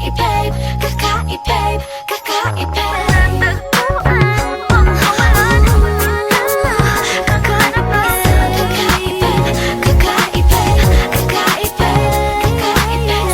Kakaibabe, kakaibabe, kakaibabe.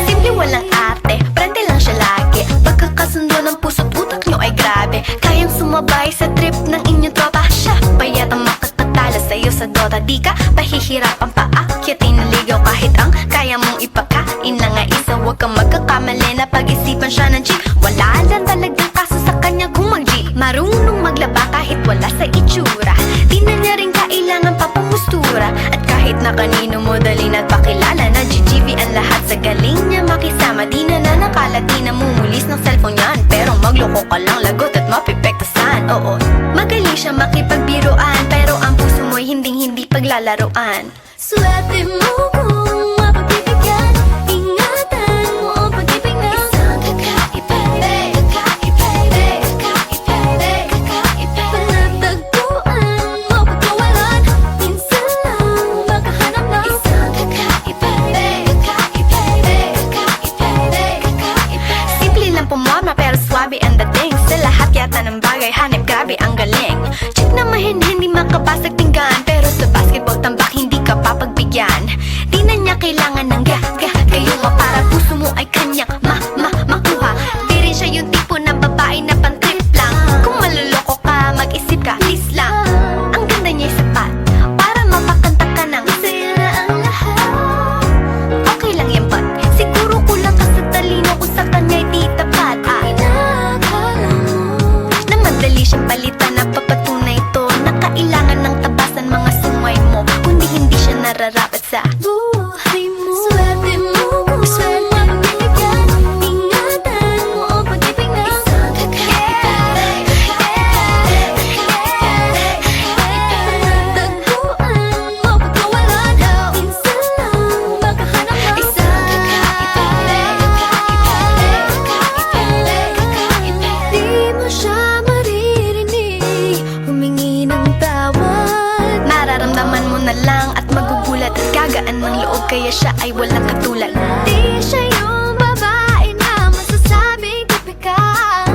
Simple walang ate, prende lang siya lagi. Pagkakasundo ng puso't utak nyo ay grabe. Kayang sumabay sa trip ng inyong tropa. Siya pa yata makakatala sa'yo sa Dota. Di ka pahihirapan pa akyatin ng ligaw. Kahit ang kaya mong ipakain na nga isa. Huwag kang magkakamali na pag-isipan siya ng G. Wala lang talagang kaso sa kanya kung mag-G. Marunong maglaba kahit wala sa itsura. Di na niya rin kailangan pa pumustura. At kahit na kanino mo dali nagpakilala na GGV ang lahat sa galing niya makisama. Di na nakala, di na mumulis ng cellphone yan. Pero magloko ka lang, lagot at mapipektasan. Oo, magaling siya makipagbiruan. Pero ang puso mo'y hindi paglalaroan. Swerte mo kung mapagbibigyan. Ingatan mo ang pag-ibig na isang kakaibabe, kakaibabe, kakaibabe, kakaibabe. Panatagpuan mo pagkawalan. Minsan lang makahanap ng isang kakaibabe, kakaibabe, kakaibabe, kakaibabe. Simple lang pumorma pero swabe ang dating. Sa lahat yata ng bagay hanep grabe ang galing. Check na hindi makapasag pinggan. Pero sa basketball tambak hindi ka papagbigyan. Di na niya kailangan ng gayuma para puso mo ay kanyang makuha. Di rin siya yung tipo ng babae na pantrip lang. Kung maluloko ka, mag-isip ka, please lang. Ang ganda niya sapat para mapakanta ka ng sa'yo na ang lahat. Okay lang yan but siguro kulang ka sa talino kung sa kanya'y di tapat. Pinakala mo na madali siyang palitan na papatunay to na kailangan ng tabasan mga sumay mo. Kundi hindi siya nararapat sa buhay mo. Swerte mo kung swerte mabibigyan. Ingatan mo ang pag-ibig na isang kakaibabe, kakaibabe, kakaibabe. Panatagpuan mo pagkawalan. Minsan lang makahanap ng isang kakaibabe, kakaibabe, kakaibabe, kakaibabe. Di mo siya maririnig humingi ng tawad. Mararamdaman mo na lang at magugulat at gagaan ng loob kaya siya ay walang katulad. Di siya yung babae na masasabing tipikal.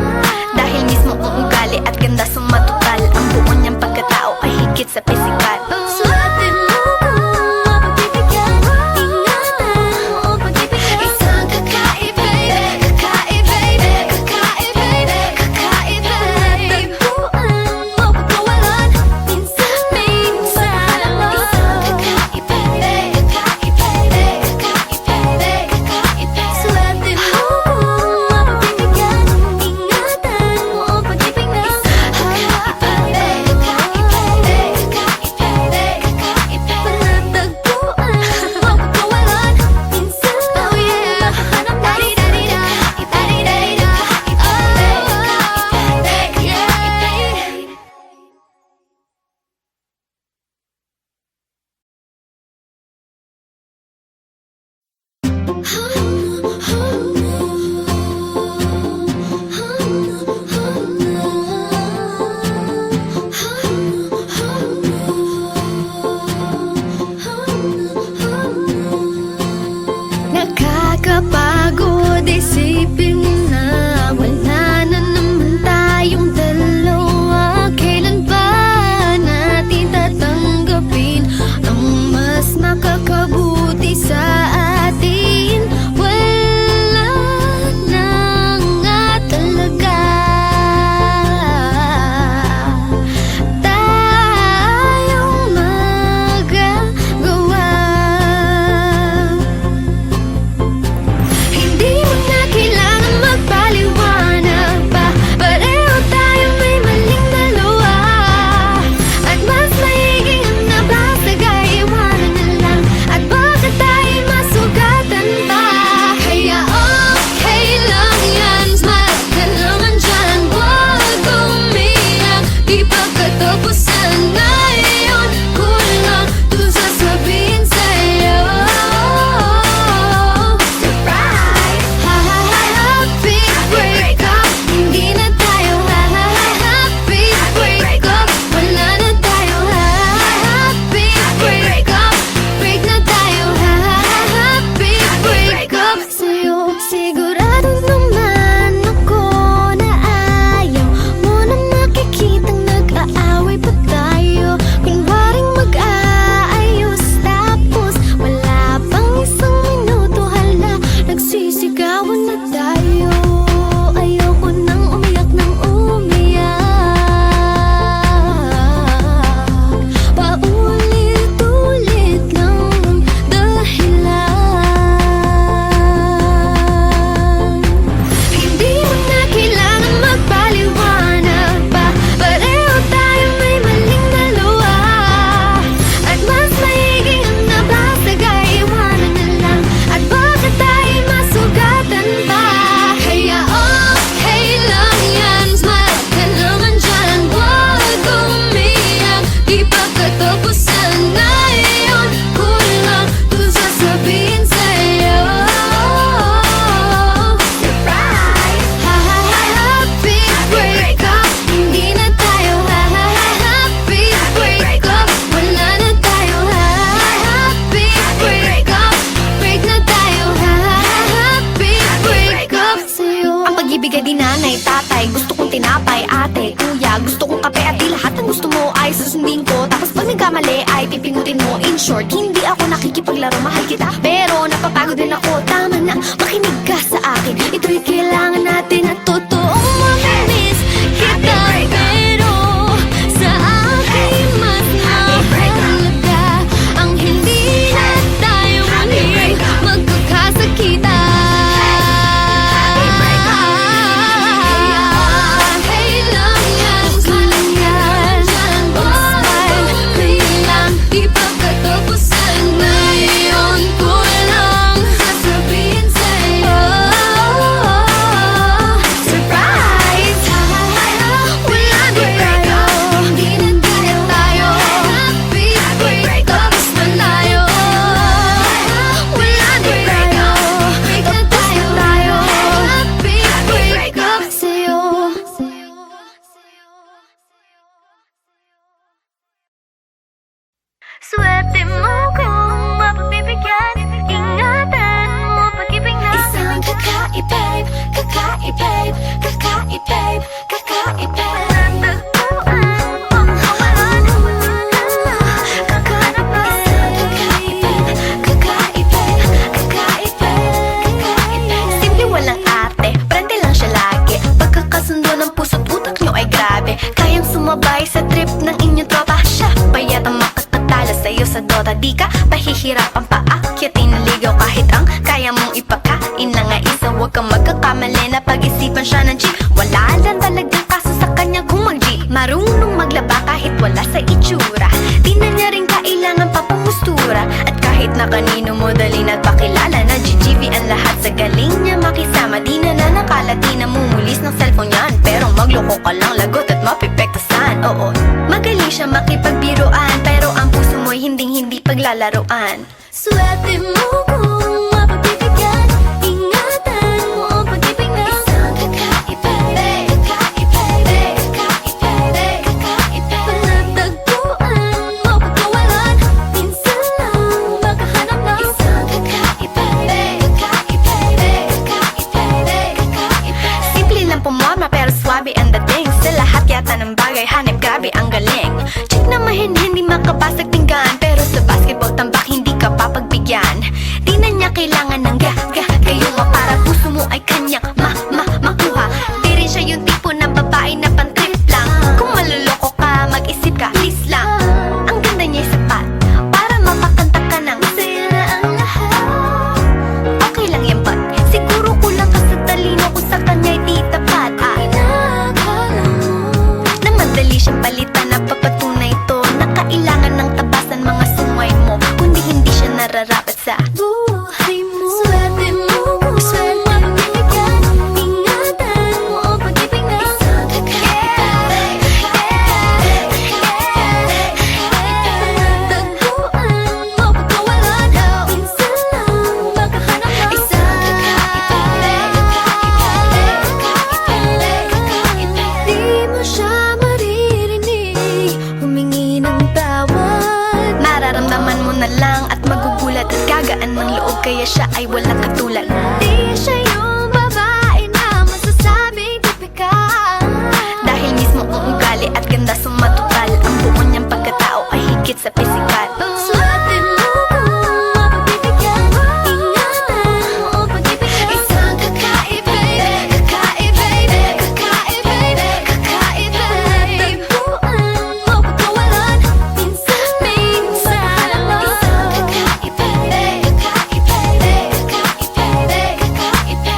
Dahil mismo ang ugali at ganda sumatotal. Ang buo niyang pagkatao ay higit sa pisikal. Swerte mo kung mapagbibigyan. Ingatan mo ang pag-ibig na isang kakaibabe, kakaibabe, kakaibabe, kakaibabe. Panatagpuan mo pagkawalan. Minsan lang isang kakaibabe, kakaibabe, kakaibabe, kakaibabe. Swerte mo kung mapagbibigyan. Ingatan mo ang pag-ibig na isang kakaibabe, kakaibabe, kakaibabe. Tapos pag nagkamali ay pipingutin mo. In short, hindi ako nakikipaglaro, mahal kita, pero napapagod din ako. Tama na, makinig ka sa akin. Ito'y kailangan natin at totoong mamimiss kita. Pero sa akin mas mahalaga ang hindi na tayo muli magkakasakitan. Swerte mo kung mapagbibigyan, ingatan mo pag-ibig na isang kakaibig, kakaibig, kakaibig, kakaibig. Natagpuan ang kawalan, kakaibig, kakaibig, kakaibig, kakaibig. Simple walang ate, prende lang siya lagi. Pagkakasundo ng puso't utak nyo ay grabe. Kayang sumabay sa trip ng inyong tropa. Siya payatang makatala sa'yo sa Dota. Di ka pahihirapan pa akyatin na ligaw kahit ang kaya mong ipakain na nga isa. Huwag kang magkakamali na pag-isipan siya ng G. Wala lang talagang kaso sa kanya kung mag-G. Marunong maglaba kahit wala sa itsura. Di na niya rin kailangan pa pumustura. At kahit na kanino mo dali nagpakilala na GGV ang lahat sa galing niya makisama. Di na nakala, di na mumulis ng cellphone yan. Pero magloko ka lang, lagot at mapipektasan. Oo, magaling siya makipagbiruan, pero ang puso mo'y hinding-hindi paglalaroan. Swerte mo kung mapagbibigyan, ingatan mo ang pag-ibig na isang kakaibig, kakaibig, kakaibig, kakaibig. Panatagpuan mo pagkawalan, minsan lang makahanap ng isang kakaibig, kakaibig, kakaibig, kakaibig. Simple lang pumorma pero swabe ang dating. Sa lahat yata ng bagay hanep, grabe ang galing. Chick na mahin, hindi makabasag tinggan, pero sa basketball tambak hindi ka papagbigyan. Di na niya kailangan ng gayuma para puso mo ay kanyang makuha. Di rin siya yung tipo ng babae na pantrip lang. Kung maluloko ka, mag-isip ka, please lang. Ang ganda niya sapat para mapakanta ka ng sa'yo na ang lahat. Okay lang yan but siguro kulang ka sa talino kung sa kanya'y di tapat. Pinakala mo na madali siyang palitan na papatunay ito na kailangan ng tabasan mga sungay mo, kundi hindi siya nararapat sa buhay mo. Swerte mo kung mapagbibigyan, ingatan mo ang pag-ibig na isang kakaibig, panatagpuan mo pagkawalan, minsan lang makahanap ng isang kakaibig, kakaibig. Di mo siya maririnig humingi ng tawad. Mararamdaman mo na lang at magugulat at gagaan ng loob, kaya siya ay walang katulad. Di siya yung babae na masasabing tipikal, dahil mismo ang ugali at ganda sumatotal. Ang buo niyang pagkatao ay higit sa pisikal. Swerte mo kung mapagbibigyan, ingatan mo ang pag-ibig na isang kakaibig, kakaibig, kakaibig, kakaibig. Panatagpuan mo pagkawalan, minsan lang isang kakaibig, kakaibig, kakaibig, kakaibig.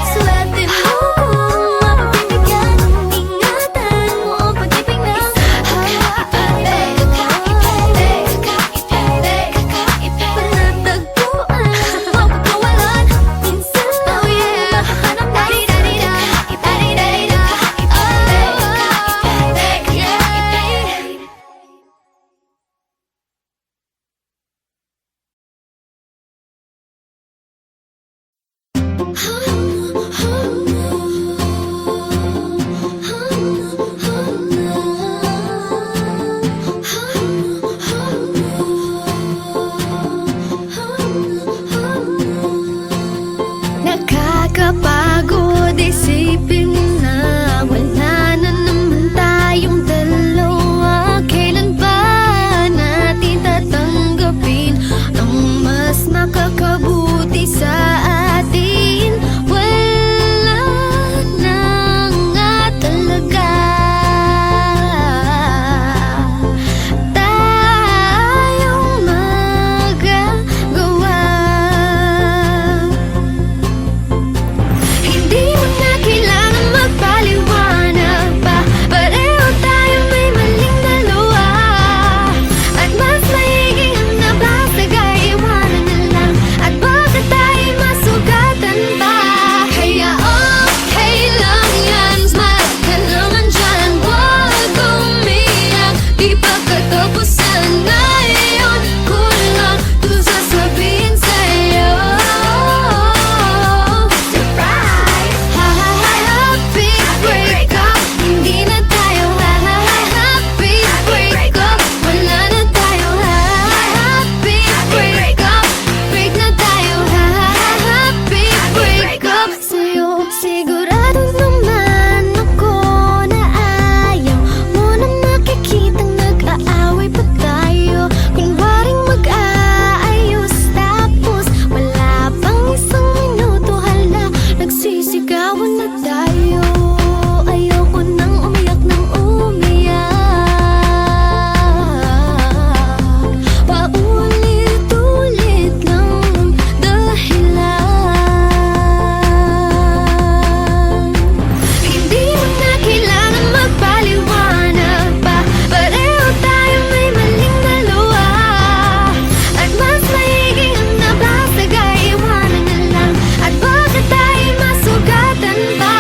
sana. Iyon ko lang to sasabihin sa'yo. Surprise! Happy breakup. Hindi na tayo happy breakup. Wala na tayo happy breakup. Break na tayo happy breakup. Sa'yo sigurado naman ako na ayaw mo na makikitang nag-aaway pa tayo. Kunwaring mag-aayos tapos wala pang isang minuto, hala, nagsisigawan na tayo. Ayoko nang umiyak ng umiyak, paulit-ulit lang dahilan. Hindi mo na kailangan magpaliwanag pa. Pareho tayo may maling dalawa. At mas maiging ang nabasag ay iwanan na lang. At baka tayo masugatan pa.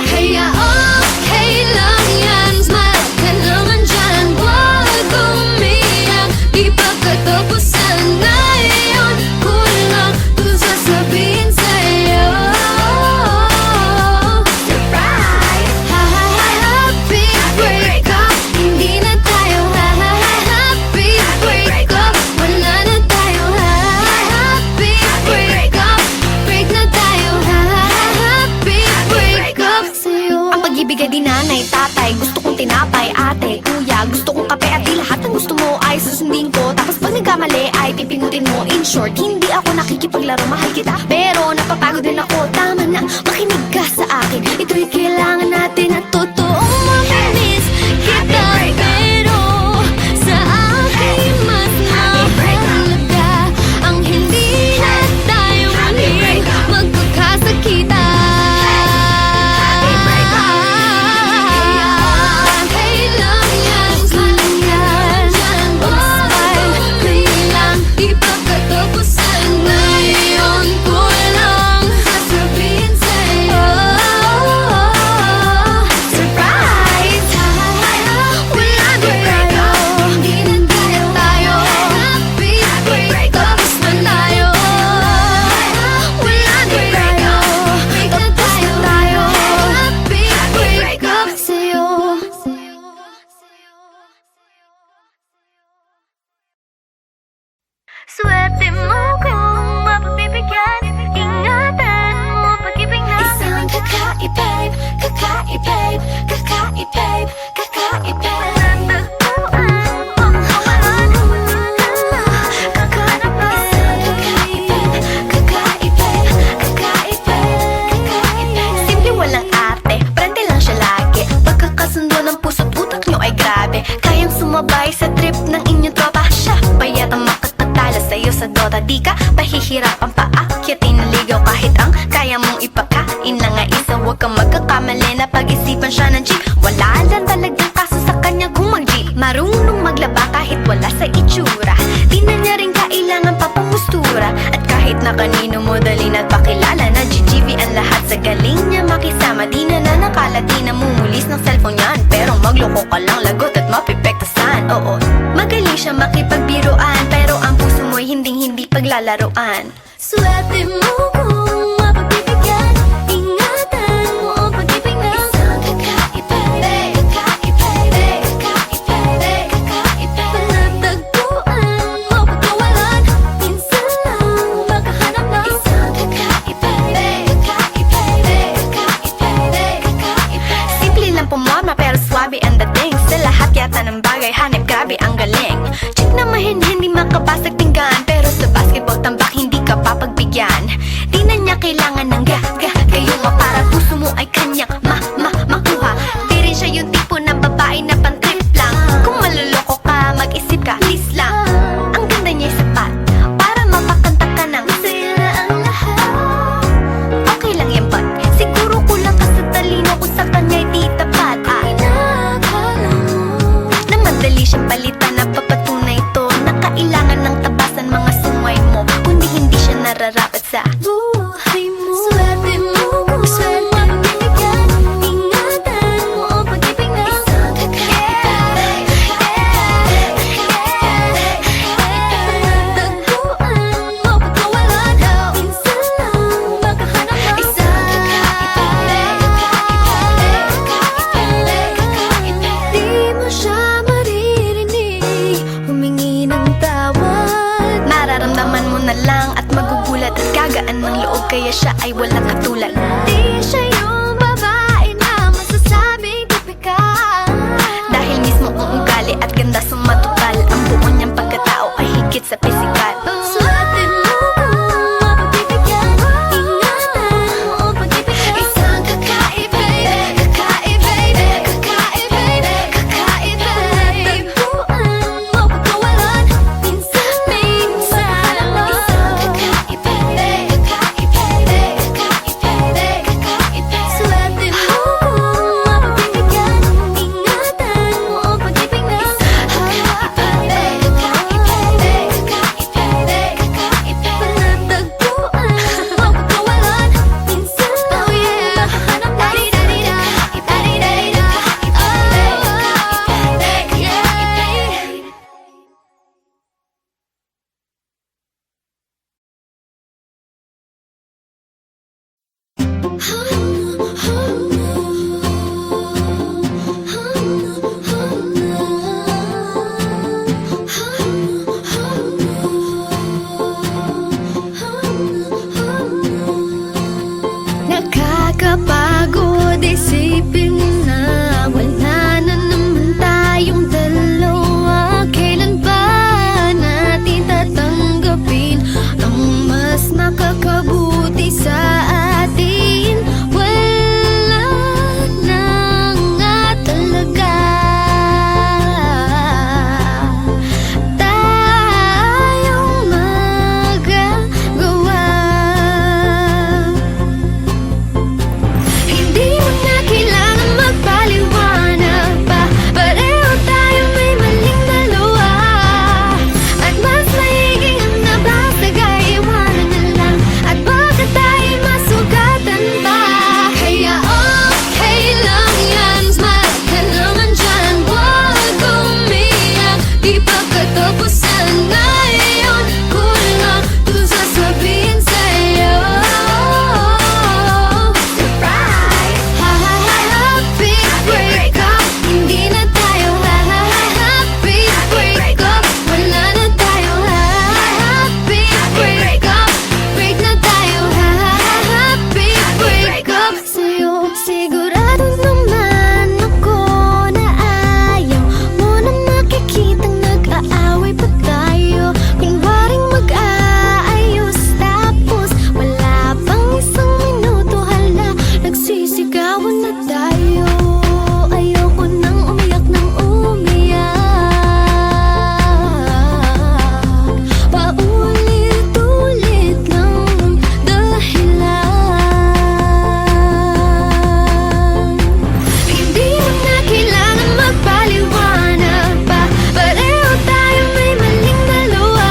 Kaya okay lang yan, smile ka naman dyan. Huwag umiyak, di pa katapusan na. Iyon ko lang to sasabihin sa'yo. Surprise! Happy breakup. Hindi na tayo happy breakup. Wala na tayo happy breakup. Break na tayo happy breakup. Sa'yo ang pag-ibig ay di nanay, tatay. Gusto kong tinapay, ate, kuya. Gusto kong kape at di lahat ng gusto mo ay susundin ko. Tapos pag nagkamali ay pipingutin mo. In short, hindi ako nakikipaglaro, mahal kita, pero napapagod din ako. Tama na, makinig ka sa akin. Ito'y kailangan natin at totoong mamiss kita. Pero sa akin mas mahalaga ang hindi na tayo muling magkakasakitan. Kailang yan, smile yan. Smile, kailang di pa katapusan. Ngayon ko lang sasabihin sa'yo. Surprise! Wala na tayo, hindi na tayo happy breakup. Mas malayo. Wala na tayo, tapos na tayo happy breakup. Sa'yo. Swerte mo kung mapagbibigyan. Ingatan mo pag-ibig na isang kakaibig, kakaibig, kakaibig, kakaibig. Natagpuan ang kawalan. Kakanap ba? Isang kakaibig, kakaibig, kakaibig, kakaibig. Simple walang ate, prende lang siya lagi. Pagkakasundo ng puso't utak nyo ay grabe. Kayang sumabay sa trip ng inyong tropa. Siya payat ang makatala sa'yo sa Dota. Di ka pahihirapan pa akyatin na ligaw. Kahit ang kaya mong ipakain lang nga isa. Huwag kang magkakamali na pag-isipan siya ng G. Wala lang talagang kaso sa kanya kung mag-G. Marunong maglaba kahit wala sa itsura. Di na niya rin kailangan pa pamustura. At kahit na kanino mo dali na't pakilala na GGV ang lahat sa galing niya makisama. Di na nakala, di na mumulis ng cellphone yan. Pero magloko ka lang, lagot at mapipektasan. Oo, magaling siya makipagbiruan, pero ang puso mo'y hinding-hindi paglalaroan. Swerte mo kung mapagbibigyan. Ingatan mo ang pag-ibig na isang kakaibig, kakaibig, kakaibig, kakaibig. Panatagpuan mo pagkawalan. Minsan lang makahanap ng isang kakaibig, kakaibig, kakaibig, kakaibig. Simple lang pumorma pero swabe ang dating. Sa lahat yata ng bagay hanip, grabe ang galing. Chick na mahin, hindi makabasag tinggan. Pero sa basketball tambak hindi ka papagbigyan. Di na niya kailangan ng gayuma para puso mo ay kanyang makuha. Di rin siya yung tipo ng babae na pantrip lang. Kung maluloko ka, mag-isip ka, please lang. Ang ganda niya sapat para mapakanta ka ng sila ang lahat. Okay lang yan but siguro kulang ka sa talino kung sa kanya'y di tapat. Inakala mo na madali siyang palitan. Napapatunay ito na kailangan ng tabasan. Mararamdaman mo na lang at magugulat at gagaan ng loob, kaya siya ay walang katulad. Di siya yung babae na masasabing tipikal, dahil mismo ang ugali at ganda sumatotal. Ang buo niyang pagkatao ay higit sa pisikal. Suotin mo kung mapapibigyan, ingatan mo o pag-ibigyan. Isang kakaib, baby, kakaib, baby, kakaib, baby, kakaib, baby. Tagpuan mo pagkawalan, minsan-minsan. Isang kakaib, baby, kakaib, baby, kakaib, baby, kakaib, baby. Suotin mo kung mapapibigyan, ingatan mo o pag-ibigyan. Isang kakaib, baby, kakaib, baby, kakaib, baby, kakaib, baby. Panatagpuan mo pagkawalan, minsan. Oh yeah, hanap na rin kakaib, daddy-daddy, kakaib, baby, kakaib, baby, kakaib, baby. Nakakapagod isipin na wala na naman tayong dalawa. Kailan ba natin tatanggapin ang mas nakakabuti sa atin? Wala na nga talaga tayong magagawa. Hindi mo na kailangan magpaliwanag pa, pareho tayo may maling dalawa. At mas maiging ang nabasagay, iwanan na lang. At baka tayo masugatan pa. Kaya okay lang yan, smile ka naman dyan. Huwag umiyak, di pa katapusan. Ngayon ko lang to sasabihin sa'yo. Surprise! Happy breakup, hindi na tayo. Happy breakup, wala na tayo. Happy breakup, break na tayo. Happy breakup sa'yo. Sigurado naman ako na ayaw mo na makikitang nag-aaway pa tayo. Kunwaring mag-aayos tapos wala pang isang minuto, hala, nagsisigawan na tayo. Ayoko nang umiyak ng umiyak, paulit-ulit lang ang dahilan. Hindi mo na kailangan magpaliwanag pa, pareho tayo may maling dalawa.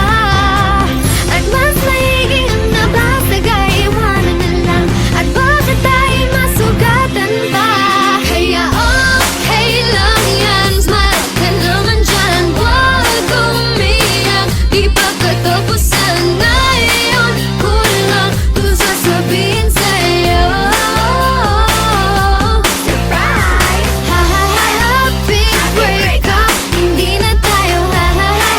At mas maiging ang nabasagay, iwanan na lang. At baka tayo masugatan pa. Kaya okay lang yan, smile ka naman dyan. Huwag umiyak, di pa katapusan. Ngayon ko lang to sasabihin sa'yo. Surprise! Happy breakup, hindi na tayo.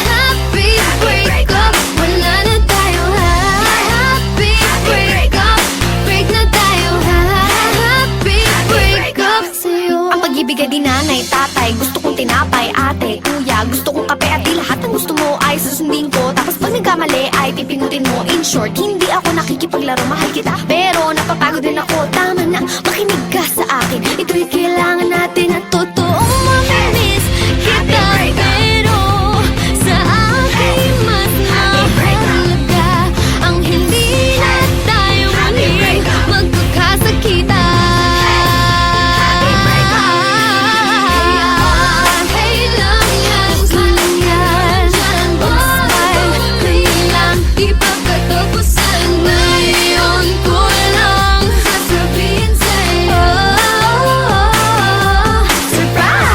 Happy breakup, wala na tayo. Happy breakup, break na tayo. Happy breakup sa'yo. Ang pag-ibig ay di nanay, tatay, gusto kong tinapay, ate, kuya, gusto kong kape at di lahat ng gusto mo ay susundin ko. Tapos pag nagkamali ay pipinutin mo. In short, hindi ako nakikipaglaro, mahal kita, pero napapagod din ako. Tama na, makinig ka sa akin. Ito'y kailangan natin at totoong mamimiss kita. Pero sa akin mas mahalaga ang hindi na tayo muling magkakasakitan. Okay lang yan, smile yan. Smile ka lang, di pa katapusan. Ngayon ko lang sasabihin sa'yo. Surprise!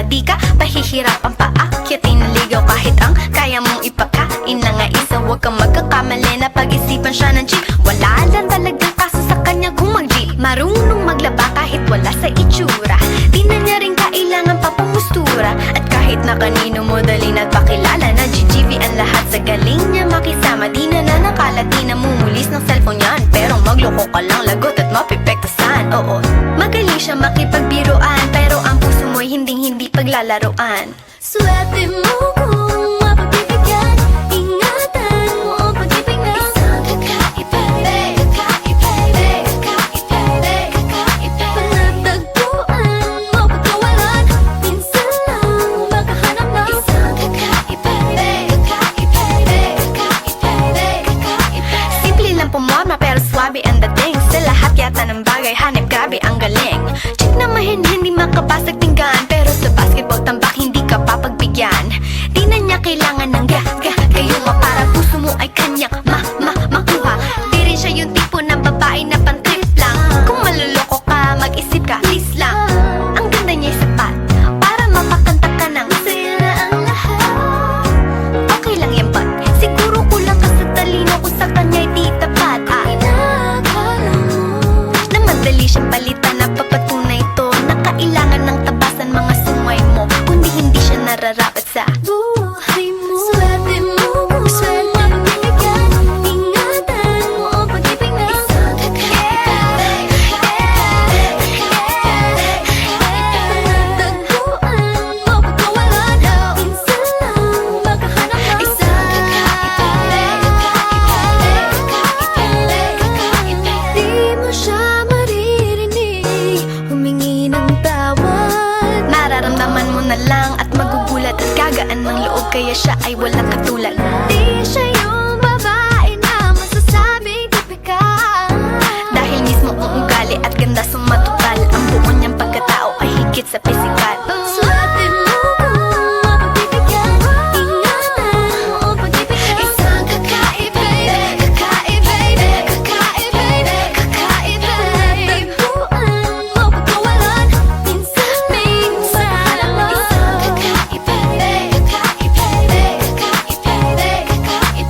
dota di ka pahihirapan pa akyatin ng ligaw kahit ang kaya mong ipakain na nga isa. Huwag kang magkakamali na pag-isipan siya ng cheap. Wala lang talagang kaso sa kanya kung mag-jeep. Marunong maglaba kahit wala sa itsura. Di na niya rin kailangan pa pamustura. At kahit na kanino mo dali nagpakilala na GGV ang lahat sa galing niya makisama. Di na nakala, di na mumulis ng cellphone yan. Pero magloko ka lang, lagot at mapipektasan. Oo, magaling siya makipagbiruan, pero ang puso mo'y hindi paglalaroan. Swerte mo kung mapagbibigyan, ingatan mo ang pag-ibig na isang kakaiba, kakaiba, kakaiba, kakaiba. Panatagpuan mo pagkawalan, minsan lang makahanap ng isang kakaiba, kakaiba, kakaiba, kakaiba. Simple lang pumorma pero swabe ang dating. Sa lahat yata ng bagay hanip, grabe ang galing. Chick na mahin, hindi makabasag tinggan, pero sa basketball tambak hindi ka papagbigyan. Di na niya kailangan ng gayuma para puso mo ay kanyang makuha. Di rin siya yung tipo ng babae na pantrip lang. Kung maluloko ka, mag-isip ka, please lang. Ang ganda niya'y sapat para mapakanta ka ng masaya na ang lahat. Okay lang yan ba? Siguro kulang ka sa talino kung sa kanya'y di tapat. Inakala mo na madali siyang palitan na papatunay ito na kailangan ng tabasan mga sungay mo, kundi hindi siya nararapat sa buhay mo. Swerte mo kung swerte bibigyan, ingatan mo ang pag-ibig na isang kakaiba, panatagpuan mo pagkawalan, minsan lang makahanap ng isang kakaiba. Di mo siya maririnig humingi ng tawad. Nararamdaman mo na lang at magugulat at gagaan ng loob, kaya siya ay walang katulad. Di siya yung babae na masasabing tipikal, dahil mismo ang ugali at ganda sumatotal. Ang buo niyang pagkatao ay higit sa pisikal. Swerte mo kung mapagbibigyan, ingatan mo ang pag-ibig na isang kakaiba, kakaiba, kakaiba, kakaiba. Panatagpuan mo pagkawalan, minsan lang isang kakaiba, kakaiba, kakaiba, kakaiba.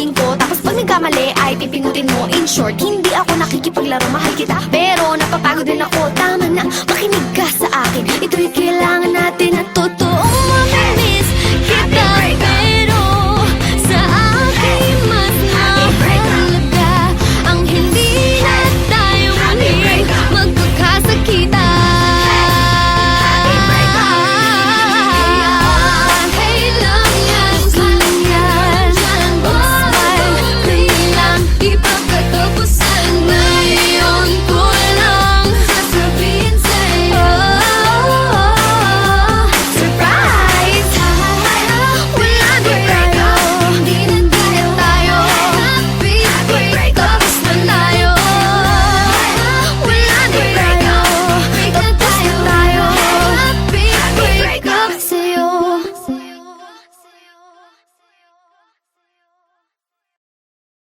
sasabihin ko. Tapos pag nagkamali ay pipindutin mo. In short, hindi ako nakikipaglaro, mahal kita, pero napapagod din ako. Tama na, makinig ka sa akin. Ito'y kailangan natin at totoong mamimili.